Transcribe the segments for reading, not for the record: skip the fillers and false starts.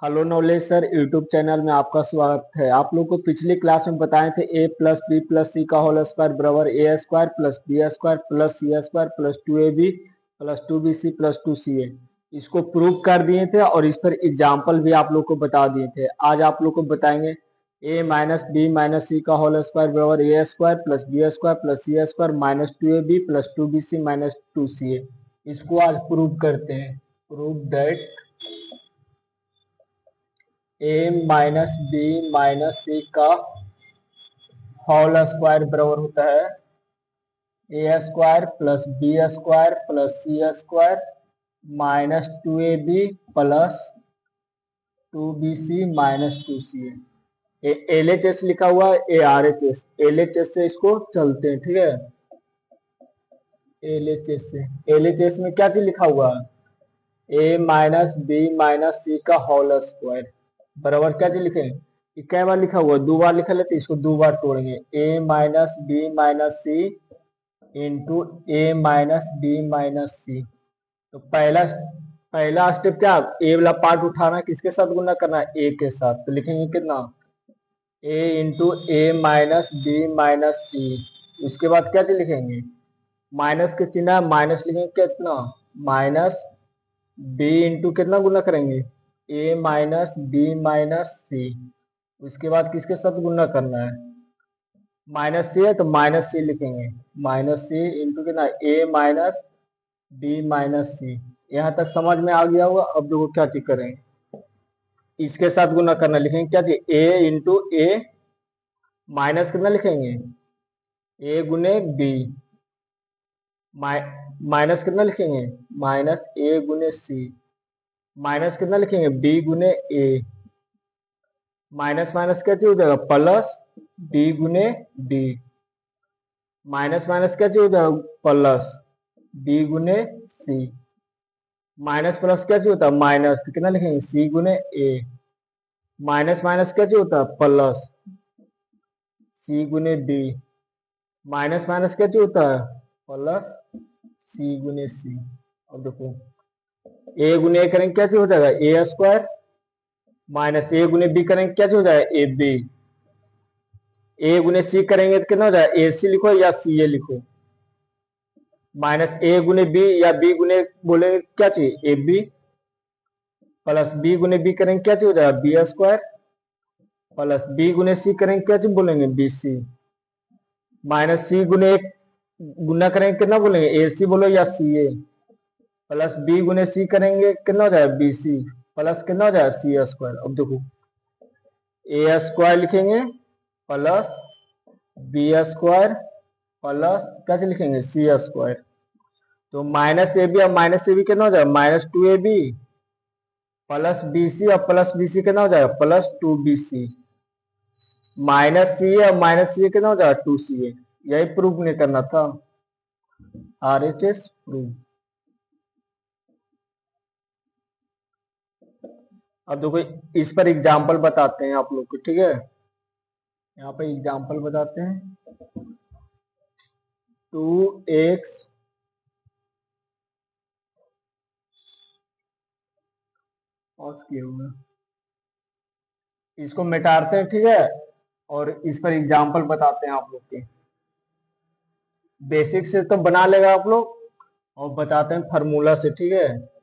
Hello knowledge sir YouTube channel में आपका स्वागत है। आप लोग को पिछली क्लास में बताए थे a plus B plus C का होल स्क्वायर बराबर A square plus B square plus C square plus 2ab plus 2bc plus 2ca। इसको प्रूव कर दिए थे और इस पर एग्जाम्पल भी आप लोग को बता दिए थे। आज आप लोग को बताएंगे a minus B minus C का होल स्क्वायर बराबर A square plus B square plus C square minus 2ab plus 2bc minus 2ca। इसको आज प्रूव करते हैं। Prove that A minus B minus C का होल स्क्वायर बराबर होता है A square plus B square plus C square minus 2ab plus 2bc minus 2ca। L H S लिखा हुआ है A R H S. L H S से इसको चलते हैं, ठीक है। एल एच एस से एल एच एस में क्या चीज लिखा हुआ है ए माइनस बी माइनस सी का होल स्क्वायर बराबर क्या चीज लिखेंगे। ये कै बार लिखा हुआ है, दो बार लिखा लेते इसको दो बार तोड़ेंगे ए माइनस बी माइनस सी इंटू ए माइनस बी माइनस सी। तो पहला पहला स्टेप क्या, ए वाला पार्ट उठाना है, किसके साथ गुना करना है ए के साथ। तो लिखेंगे कितना ए इंटू ए माइनस बी माइनस सी। उसके बाद क्या चीज लिखेंगे माइनस के चिन्ह माइनस लिखेंगे कितना माइनस बी इंटू कितना गुना करेंगे ए माइनस बी माइनस सी। उसके बाद किसके साथ गुना करना है माइनस सी है तो माइनस सी लिखेंगे माइनस सी इंटू कितना ए माइनस बी माइनस सी। यहाँ तक समझ में आ गया होगा। अब देखो क्या चीज करें, इसके साथ गुना करना लिखेंगे क्या चीज ए इंटू ए माइनस कितना लिखेंगे ए गुने बी माइनस कितना लिखेंगे माइनस ए गुने सी माइनस कितना लिखेंगे बी गुने ए माइनस माइनस क्या चीज हो जाएगा प्लस बी गुने डी माइनस माइनस क्या चीज हो जाएगा प्लस बी गुने सी माइनस प्लस क्या चीज होता है माइनस कितना लिखेंगे सी गुने ए माइनस माइनस क्या चीज होता है प्लस सी गुने बी माइनस माइनस क्या चीज होता है प्लस सी गुने सी। अब देखो ए गुने ए करेंगे क्या चीज हो जाएगा ए स्क्वायर माइनस ए गुने बी करेंगे क्या चीज हो जाएगा ए बी ए गुने सी करेंगे तो कितना हो जाएगा ए सी लिखो या सी ए लिखो माइनस ए गुने बी या बी गुने बोलेंगे क्या चाहिए ए बी प्लस बी गुने बी करेंगे क्या चाहिए हो जाएगा बी स्क्वायर प्लस बी गुने सी करेंगे क्या चाहिए बोलेंगे बी सी माइनस सी गुने एक गुना करेंगे कितना बोलेंगे ए सी बोलो या सी ए प्लस बी गुने सी करेंगे कितना हो जाएगा बी सी प्लस कितना हो जाएगा सी स्क्वायर। अब देखो ए स्क्वायर लिखेंगे प्लस बी स्क्वायर प्लस क्या लिखेंगे सी स्क्वायर। तो माइनस ए बी और माइनस ए बी कितना हो जाएगा minus 2ab plus B C और प्लस बी सी कितना हो जाएगा प्लस 2bc माइनस सी और माइनस सी कितना हो जाएगा 2ca। यही प्रूफ नहीं करना था आर एच एस प्रूफ। अब देखो इस पर एग्जांपल बताते हैं आप लोग को, ठीक है। यहाँ पे एग्जांपल बताते हैं 2x पॉज किए हुए इसको मिटाते हैं, ठीक है। और इस पर एग्जांपल बताते हैं आप लोग के। बेसिक से तो बना लेगा आप लोग और बताते हैं फार्मूला से, ठीक है।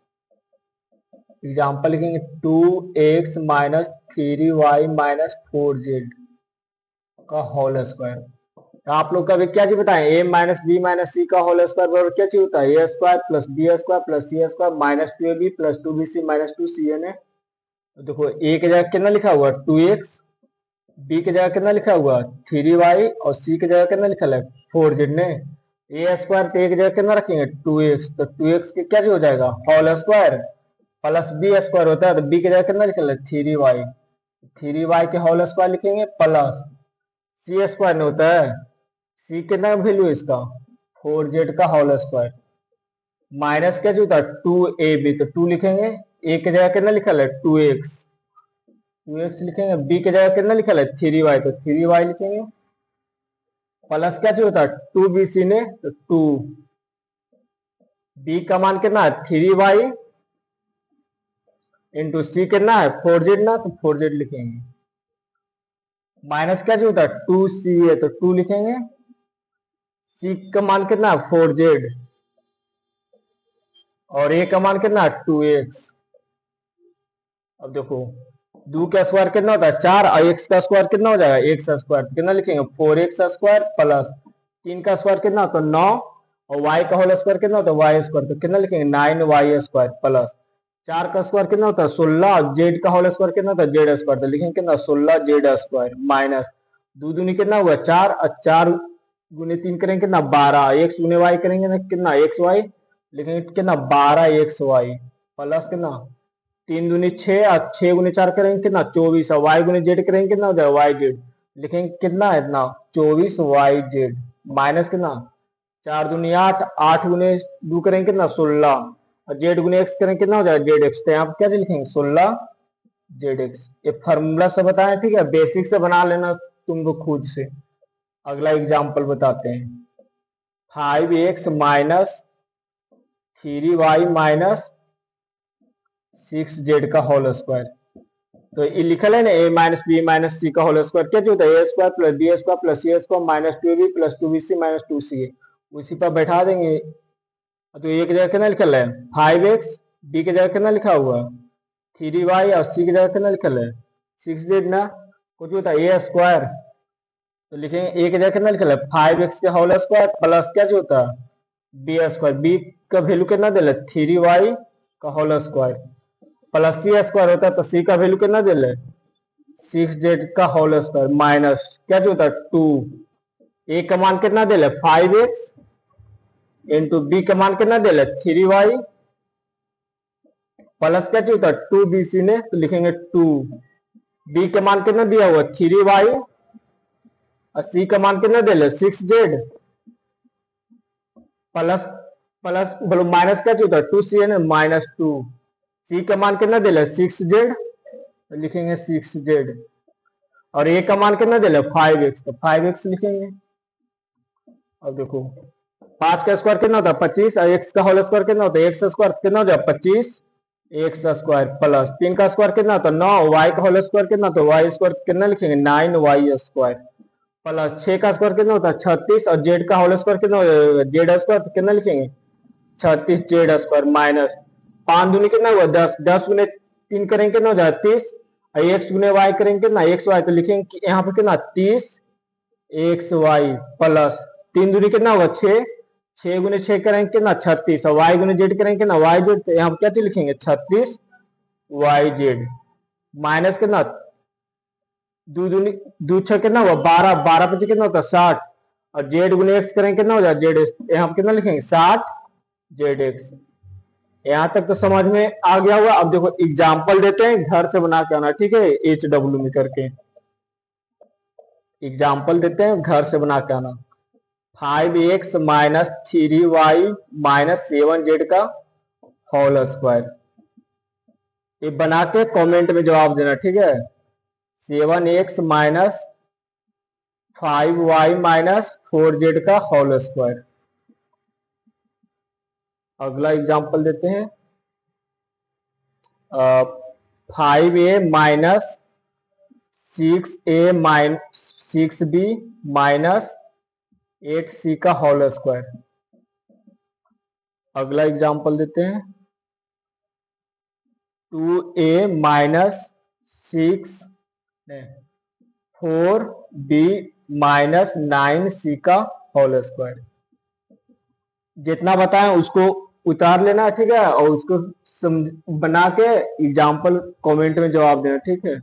एग्जांपल लिखेंगे 2x minus 3y minus 4z का होल स्क्वायर। तो आप लोग कभी क्या चीज बताएं A minus B minus C का होल स्क्वायर बराबर क्या चीज होता है A square plus B square plus C square minus 2ab plus 2bc minus 2ca ने। तो देखो ए की जगह कितना लिखा हुआ 2x बी की जगह कितना लिखा हुआ 3y और सी की जगह कितना लिखा है 4z ने। ए स्क्वायर तो ए की जगह कितना रखेंगे 2x तो 2x के क्या हो जाएगा whole square plus B square होता है तो बी की जगह कितना लिखा है 3y के होल स्क्वायर लिखेंगे प्लस सी स्क्वायर नहीं होता है सी कितना वैल्यू है इसका 4z का होल स्क्वायर माइनस क्या होता है 2ab तो 2 लिखेंगे ए की जगह कितना लिखा है 2x लिखेंगे बी की जगह कितना लिखा है 3y तो 3y लिखेंगे प्लस क्या होता है 2bc ने तो 2 बी का मान कितना है 3y इंटू सी कितना है 4z ना, तो 4z लिखेंगे। माइनस क्या जो होता है 2c है तो 2 लिखेंगे। सी का मान कितना है 4z और ए का मान कितना है 2x। अब देखो 2 का स्क्वायर कितना होता है 4 और x का स्क्वायर कितना हो जाएगा x स्क्वायर, तो कितना लिखेंगे 4x स्क्वायर प्लस 3 का स्क्वायर कितना होता है 9 और y का होल स्क्वायर कितना होता है y स्क्वायर, तो कितना लिखेंगे 9y स्क्वायर प्लस 4 का स्क्वायर कितना होता है 16 और z का होल स्क्वायर कितना होता है z स्क्वायर, तो लिखेंगे कितना 16z स्क्वायर माइनस 2 दूनी कितना हुआ 4 और 4 गुने 3 करेंगे कितना 12, x गुने y करेंगे ना कितना xy, लिखेंगे कितना 12xy प्लस कितना 3 दूनी 6 और 6 गुने 4 करेंगे कितना 24 और y गुने z करेंगे कितना हो जाएगा yz, लिखेंगे कितना है इतना 24yz माइनस कितना 4 दूनी 8, 8 गुने 2 करेंगे कितना 16 और z गुने x करेंगे कितना हो जाएगा zx, तो यहाँ पर क्या लिखेंगे 16zx। ये फॉर्मूला से बताएं, ठीक है, बेसिक से बना लेना तुमको खुद से। अगला एग्जाम्पल बताते हैं 5x minus 3y minus 6z का होल स्क्वायर, तो ये लिखल है ना a minus B minus C का होल स्क्वायर, क्या होता है a square plus B square plus C square minus 2b plus 2bc minus 2ca, उसी पर बैठा देंगे। तो a की जगह कितना लिखल है 5x, b की जगह कितना लिखा हुआ 3y और c की जगह कितना लिखल है 6z ना, कुछ होता है a स्क्वायर, तो लिखेंगे a की जगह कितना लिखल है 5x का होल स्क्वायर प्लस क्या जो होता है b स्क्वायर, b का वैल्यू कितना दिल है 3y का whole square plus C square होता है, तो सी का वैल्यू कितना दिल है 6z का होल स्क्वायर माइनस क्या जो होता है 2, ए का मान कितना दिल है 5x इंटू बी का मान कितना दिल है 3y प्लस क्या होता है 2bc ने, तो लिखेंगे 2, बी का मान कितना दिया हुआ 3y और सी का मान कितना दिल है 6z प्लस प्लस बोलो माइनस क्या होता है 2c है ना माइनस 2, सी का मान कितना दिल है 6z तो लिखेंगे 6z और ए का मान कितना दिल है 5x तो 5x लिखेंगे। अब देखो 5 का स्क्वायर कितना होता है 25 और x का होल स्क्वायर कितना होता है x स्क्वायर कितना हो जाए 25 x स्क्वायर प्लस 3 का स्क्वायर कितना होता है 9, y का होल स्क्वायर कितना होता है y स्क्वायर कितना लिखेंगे 9y स्क्वायर प्लस 6 का स्क्वायर कितना होता है 36 और z का होल स्क्वायर कितना z स्क्वायर कितना लिखेंगे 36z स्क्वायर माइनस 5 दूनी कितना हुआ 10, 10 गुने 3 करेंगे कितना हो जाए 30 और x गुने y करेंगे कितना xy, तो लिखेंगे यहाँ पर कितना 30xy प्लस 3 दूनी कितना होगा 6, 6 गुने 6 करेंगे कितना 36 और y गुने z करेंगे कितना yz, तो यहाँ पर क्या लिखेंगे 36yz माइनस कितना 2 दूनी 2 6 कितना हुआ 12, 12 पे कितना होता है 60 और z गुने x करेंगे कितना हो जाए z, यहाँ पर कितना लिखेंगे 60zx। यहाँ तक तो समझ में आ गया हुआ। अब देखो एग्जाम्पल देते हैं, घर से बना के आना, ठीक है, HW में करके एग्जाम्पल देते हैं, घर से बना के आना। 5x minus 3y minus 7z का होल स्क्वायर, ये बना के कमेंट में जवाब देना, ठीक है। 7x minus 5y minus 4z का होल स्क्वायर। अगला एग्जाम्पल देते हैं 5a minus 6a minus 6b minus 8c का होल स्क्वायर। अगला एग्जाम्पल देते हैं 2a minus 4b minus 9c का होल स्क्वायर। जितना बताएं उसको उतार लेना, ठीक है, और उसको बना के एग्जाम्पल कमेंट में जवाब देना, ठीक है।